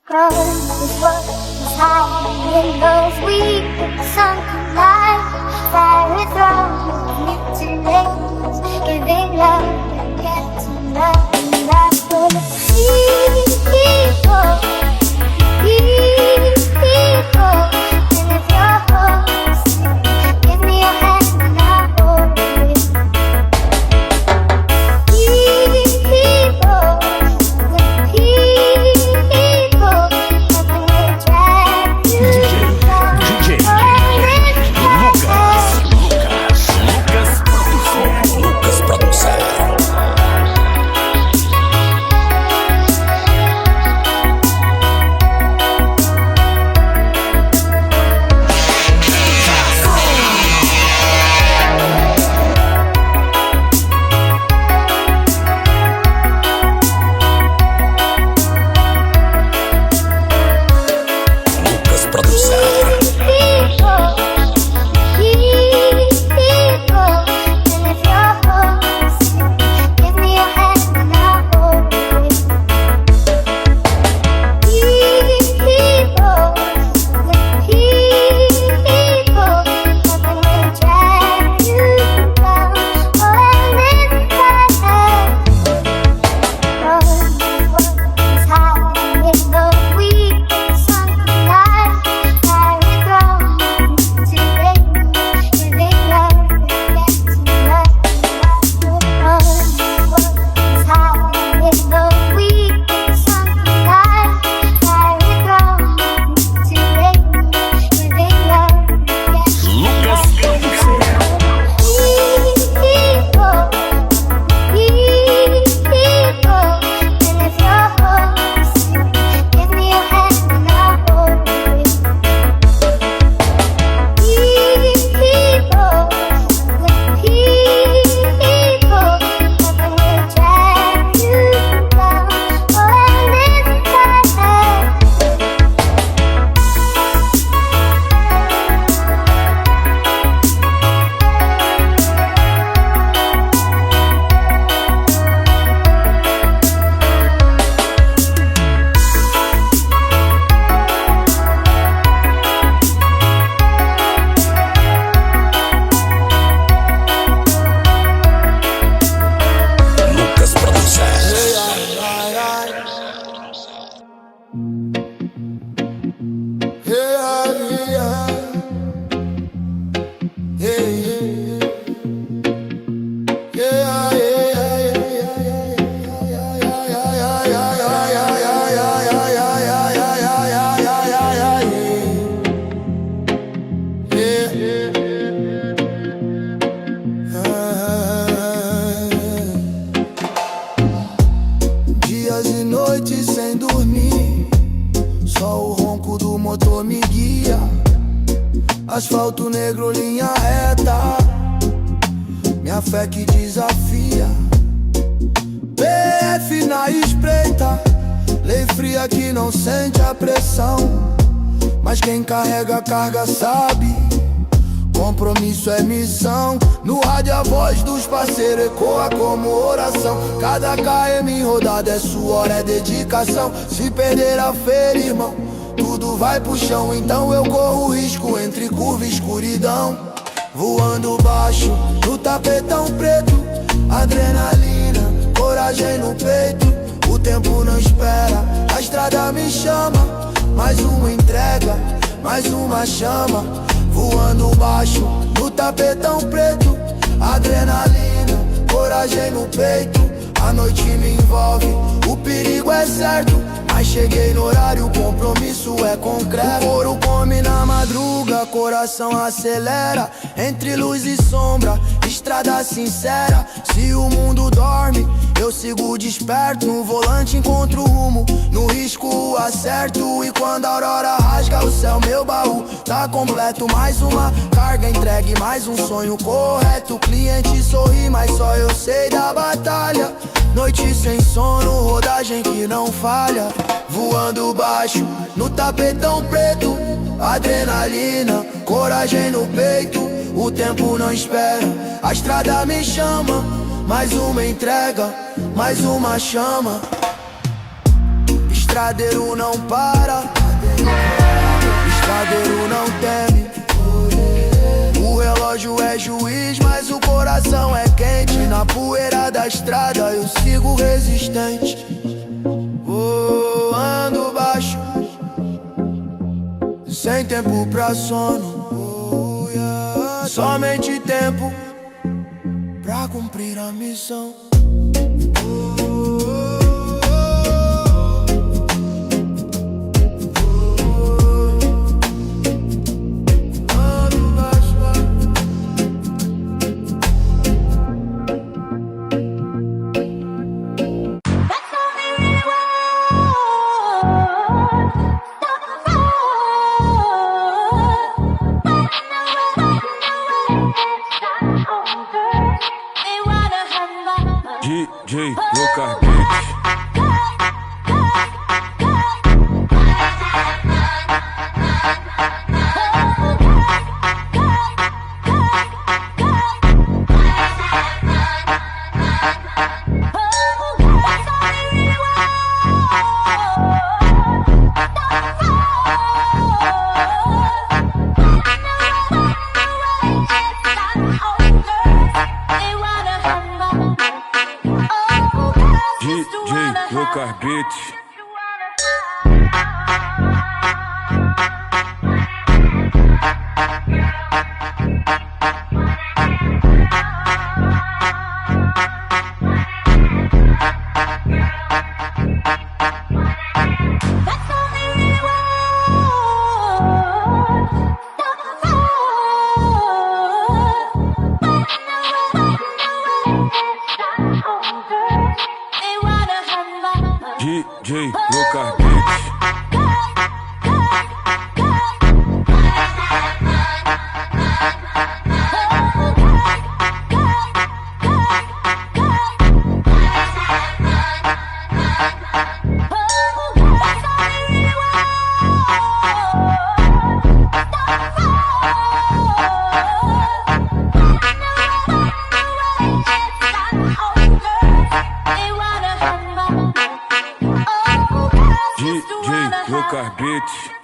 Cause what was hiding those weak sunken nights, fire thrown into lanes, giving love and getting love, and that's for the people, people. And if you're hopeless, give me your hand and I'll hold it. People, the people, nothing will drag you down. Lucas Produção. Asfalto negro, linha reta, minha fé que desafia. PF na espreita, lei fria que não sente a pressão. Mas quem carrega a carga sabe, compromisso é missão. No rádio a voz dos parceiros ecoa como oração. Cada KM rodada é suor, é dedicação. Se perder a feira, irmão, tudo vai pro chão. Então eu corro risco entre curva e escuridão. Voando baixo, no tapetão preto, adrenalina, coragem no peito. O tempo não espera, a estrada me chama. Mais uma entrega, mais uma chama. Voando baixo, no tapetão preto, adrenalina, coragem no peito. A noite me envolve, o perigo é certo, mas cheguei no horário, o compromisso é concreto. O couro come na madruga, coração acelera. Entre luz e sombra, estrada sincera. Se o mundo dorme, eu sigo desperto. No volante encontro rumo, no risco acerto. E quando a aurora rasga o céu, meu baú tá completo. Mais uma carga entregue, mais um sonho correto. O cliente sorri, mas só eu sei da batalha. Noite sem sono, rodagem que não falha. Voando baixo, no tapetão preto, adrenalina, coragem no peito. O tempo não espera, a estrada me chama. Mais uma entrega, mais uma chama. paradeiro não para, estradeiro não teme. O relógio é juiz, mas o coração é quente. Na poeira da estrada eu sigo resistente. Ando baixo, sem tempo pra sono. Somente tempo pra cumprir a missão. DJ Lucas Beats. DJ Lucas Beats. DJ Lucas Beats. DJ Lucas Beats.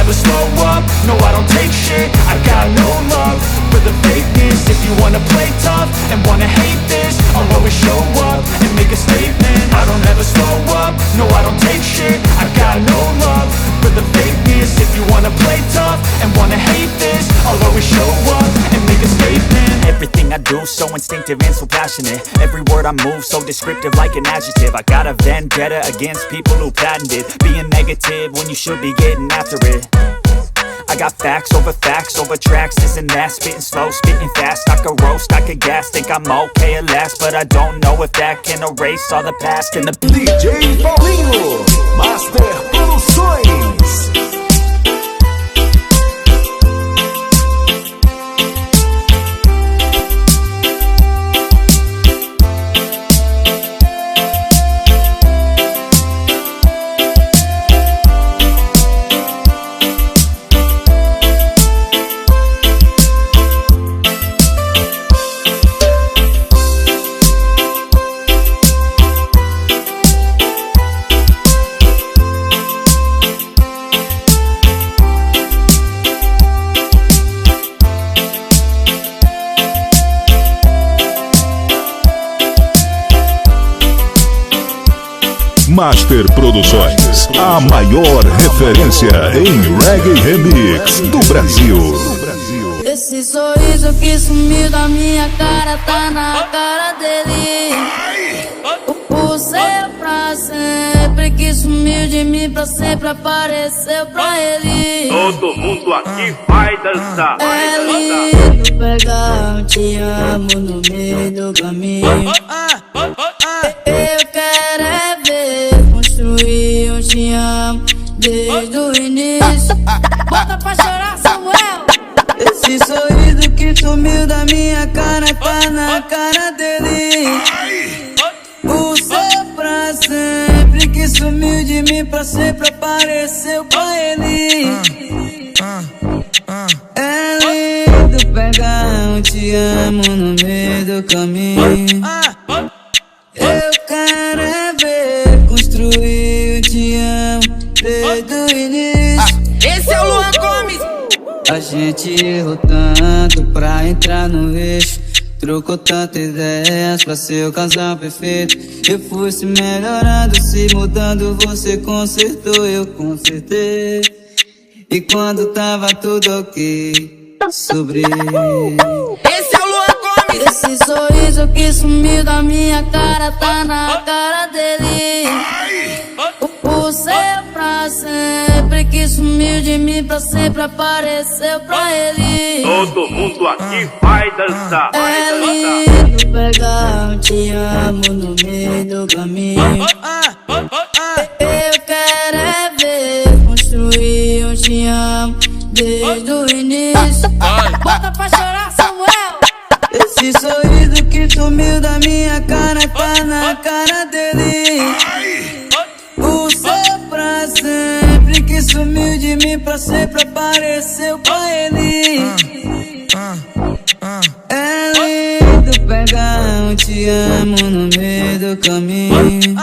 never slow up, no I don't take shit. I got no love for the fakeness. If you wanna play tough and wanna hate this, I'll always show up and make a statement. I don't ever slow up, no I don't take shit. I got no love for the fakeness. If you wanna play tough and wanna hate this, I'll always show up and make a statement. Everything I do so instinctive and so passionate. Every word I move so descriptive like an adjective. I got a vendetta against people who patented being negative when you should be getting after it. I got facts over tracks, this and that. Spitting slow, spitting fast. I could roast, I could gas. Think I'm okay at last, but I don't know if that can erase all the past and the DJ Paulinho, Master Produções. Master Produções, a maior referência em Reggae Remix do Brasil. Esse sorriso que sumiu da minha cara tá na cara dele. O seu pra sempre que sumiu de mim pra sempre apareceu pra ele. Todo mundo aqui vai dançar. É lindo pegar um te amo no meio do caminho. Eu quero é ver construir um te amo desde o início. Bota pra chorar, Samuel. Esse sorriso que sumiu da minha cara tá na cara dele. O seu pra sempre que sumiu de mim pra sempre apareceu pra ele. É lindo pegar um te amo no meio do caminho. Eu quero é ver construir um te amo desde o início. Esse é o Luan Gomes. A gente errou tanto pra entrar no eixo. Trocou tantas ideias pra ser o casal perfeito. Eu fui se melhorando, se mudando, você consertou, eu consertei. E quando tava tudo ok, sobre Esse é o Luan Gomes. esse sorriso que sumiu da minha cara tá na cara dele. O seu pra sempre que sumiu de mim pra sempre apareceu pra ele. Todo mundo aqui vai dançar. É lindo pegar um te amo no meio do caminho. Eu quero é ver construir um te amo desde o início. Bota pra chorar, Samuel. Esse sorriso que sumiu da minha cara tá na cara dele. O seu pra sempre que sumiu de mim pra sempre apareceu pra ele. É lindo pegar um te amo no meio do caminho.